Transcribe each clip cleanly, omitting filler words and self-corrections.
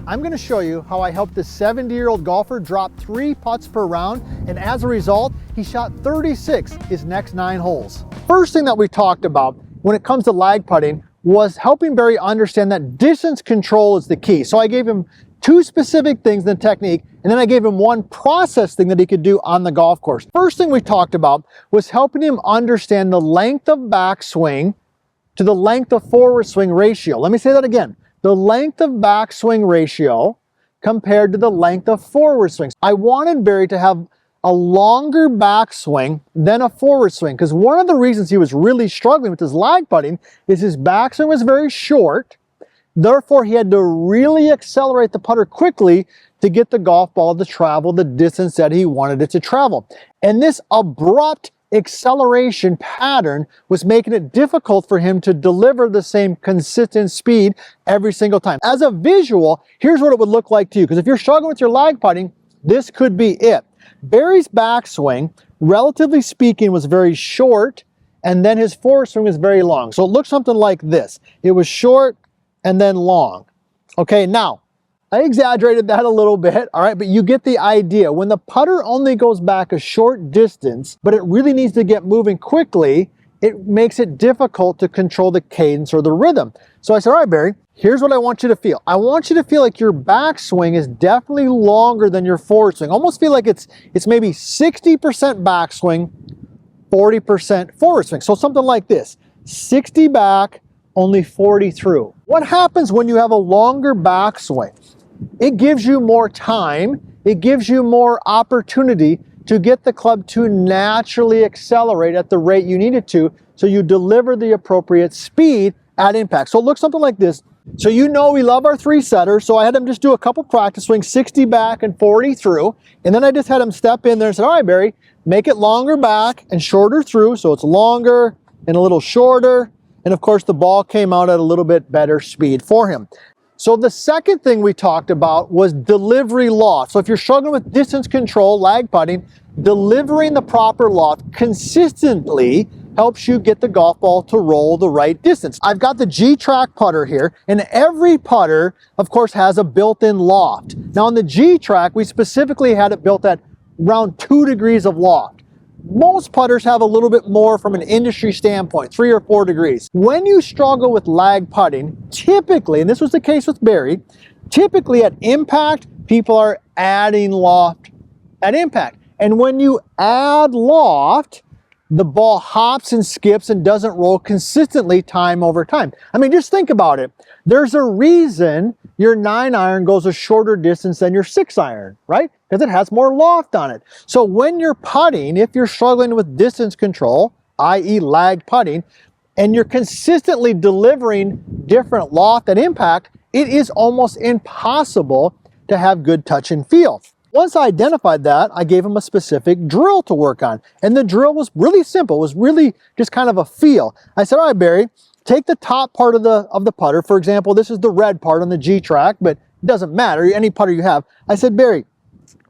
I'm going to show you how I helped this 70-year-old golfer drop 3 putts per round, and as a result, he shot 36 his next 9 holes. First thing that we talked about when it comes to lag putting was helping Barry understand that distance control is the key. So I gave him 2 specific things in the technique, and then I gave him 1 process thing that he could do on the golf course. First thing we talked about was helping him understand the length of backswing to the length of forward swing ratio. Let me say that again. The length of backswing ratio compared to the length of forward swings. I wanted Barry to have a longer backswing than a forward swing, because one of the reasons he was really struggling with his lag putting is his backswing was very short. Therefore, he had to really accelerate the putter quickly to get the golf ball to travel the distance that he wanted it to travel. And this abrupt acceleration pattern was making it difficult for him to deliver the same consistent speed every single time. As a visual, here's what it would look like to you, because if you're struggling with your lag putting, this could be it. Barry's backswing, relatively speaking, was very short, and then his forward swing was very long. So it looked something like this. It was short and then long. Okay, now, I exaggerated that a little bit, all right, but you get the idea. When the putter only goes back a short distance, but it really needs to get moving quickly, it makes it difficult to control the cadence or the rhythm. So I said, all right, Barry, here's what I want you to feel. I want you to feel like your backswing is definitely longer than your forward swing. Almost feel like it's maybe 60% backswing, 40% forward swing. So something like this, 60 back, only 40 through. What happens when you have a longer backswing? It gives you more time, it gives you more opportunity to get the club to naturally accelerate at the rate you need it to, so you deliver the appropriate speed at impact. So it looks something like this. So you know we love our 3-setter, so I had him just do a couple practice swings, 60 back and 40 through, and then I just had him step in there and said, all right, Barry, make it longer back and shorter through, so it's longer and a little shorter, and of course the ball came out at a little bit better speed for him. So the second thing we talked about was delivery loft. So if you're struggling with distance control, lag putting, delivering the proper loft consistently helps you get the golf ball to roll the right distance. I've got the G-Track putter here, and every putter, of course, has a built-in loft. Now on the G-Track, we specifically had it built at around 2 degrees of loft. Most putters have a little bit more from an industry standpoint, 3 or 4 degrees. When you struggle with lag putting, typically, and this was the case with Barry, typically at impact, people are adding loft at impact. And when you add loft, the ball hops and skips and doesn't roll consistently time over time. I mean, just think about it. There's a reason your 9-iron goes a shorter distance than your 6-iron, right? Because it has more loft on it. So when you're putting, if you're struggling with distance control, i.e. lag putting, and you're consistently delivering different loft and impact, it is almost impossible to have good touch and feel. Once I identified that, I gave him a specific drill to work on. And the drill was really simple. It was really just kind of a feel. I said, all right, Barry, take the top part of the putter. For example, this is the red part on the G-Track, but it doesn't matter, any putter you have. I said, Barry,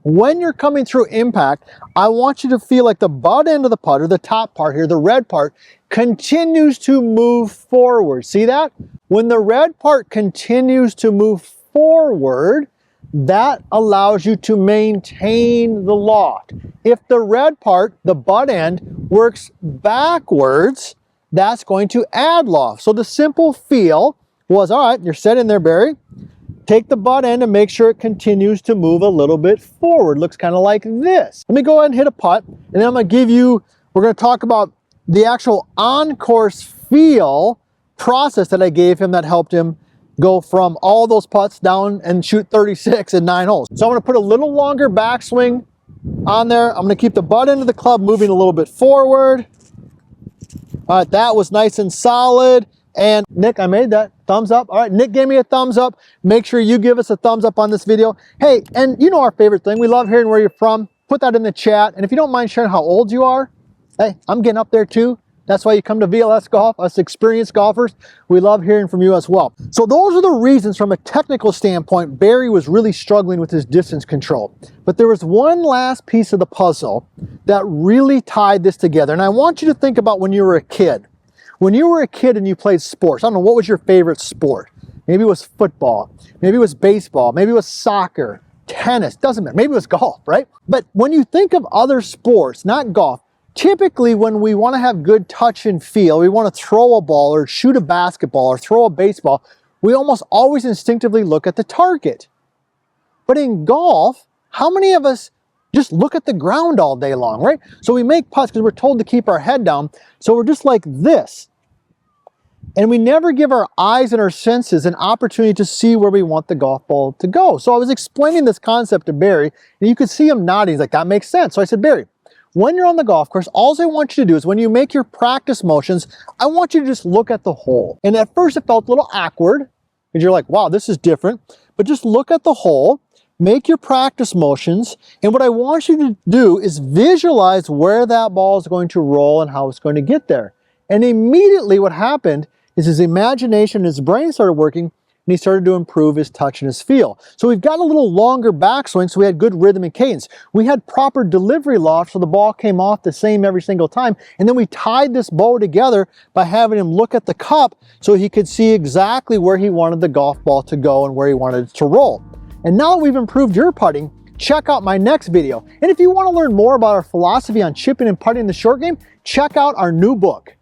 when you're coming through impact, I want you to feel like the butt end of the putter, the top part here, the red part, continues to move forward. See that? When the red part continues to move forward, that allows you to maintain the loft. If the red part, the butt end, works backwards, that's going to add loft. So the simple feel was, all right, you're set in there, Barry. Take the butt end and make sure it continues to move a little bit forward. Looks kind of like this. Let me go ahead and hit a putt, and then I'm going to give you, we're going to talk about the actual on-course feel process that I gave him that helped him go from all those putts down and shoot 36 in 9 holes. So I'm going to put a little longer backswing on there. I'm going to keep the butt end of the club moving a little bit forward. All right, that was nice and solid. And Nick, I made that. Thumbs up. All right, Nick gave me a thumbs up. Make sure you give us a thumbs up on this video. Hey, and you know our favorite thing. We love hearing where you're from. Put that in the chat. And if you don't mind sharing how old you are, hey, I'm getting up there too. That's why you come to VLS Golf, us experienced golfers. We love hearing from you as well. So those are the reasons from a technical standpoint, Barry was really struggling with his distance control. But there was one last piece of the puzzle that really tied this together. And I want you to think about when you were a kid. When you were a kid and you played sports, I don't know, what was your favorite sport? maybe it was football, maybe it was baseball, maybe it was soccer, tennis, doesn't matter, maybe it was golf, right? But when you think of other sports, not golf, typically when we want to have good touch and feel, we want to throw a ball or shoot a basketball or throw a baseball, we almost always instinctively look at the target. But in golf, how many of us just look at the ground all day long, right? So we make putts because we're told to keep our head down. So we're just like this. And we never give our eyes and our senses an opportunity to see where we want the golf ball to go. So I was explaining this concept to Barry, and you could see him nodding. He's like, that makes sense. So I said, Barry, when you're on the golf course, all I want you to do is when you make your practice motions, I want you to just look at the hole. And at first it felt a little awkward because you're like, wow, this is different. But just look at the hole. Make your practice motions, and what I want you to do is visualize where that ball is going to roll and how it's going to get there. And immediately what happened is his imagination, his brain started working, and he started to improve his touch and his feel. So we've got a little longer backswing, so we had good rhythm and cadence. We had proper delivery loft, so the ball came off the same every single time. And then we tied this bow together by having him look at the cup so he could see exactly where he wanted the golf ball to go and where he wanted it to roll. And now that we've improved your putting, check out my next video. And if you want to learn more about our philosophy on chipping and putting in the short game, check out our new book.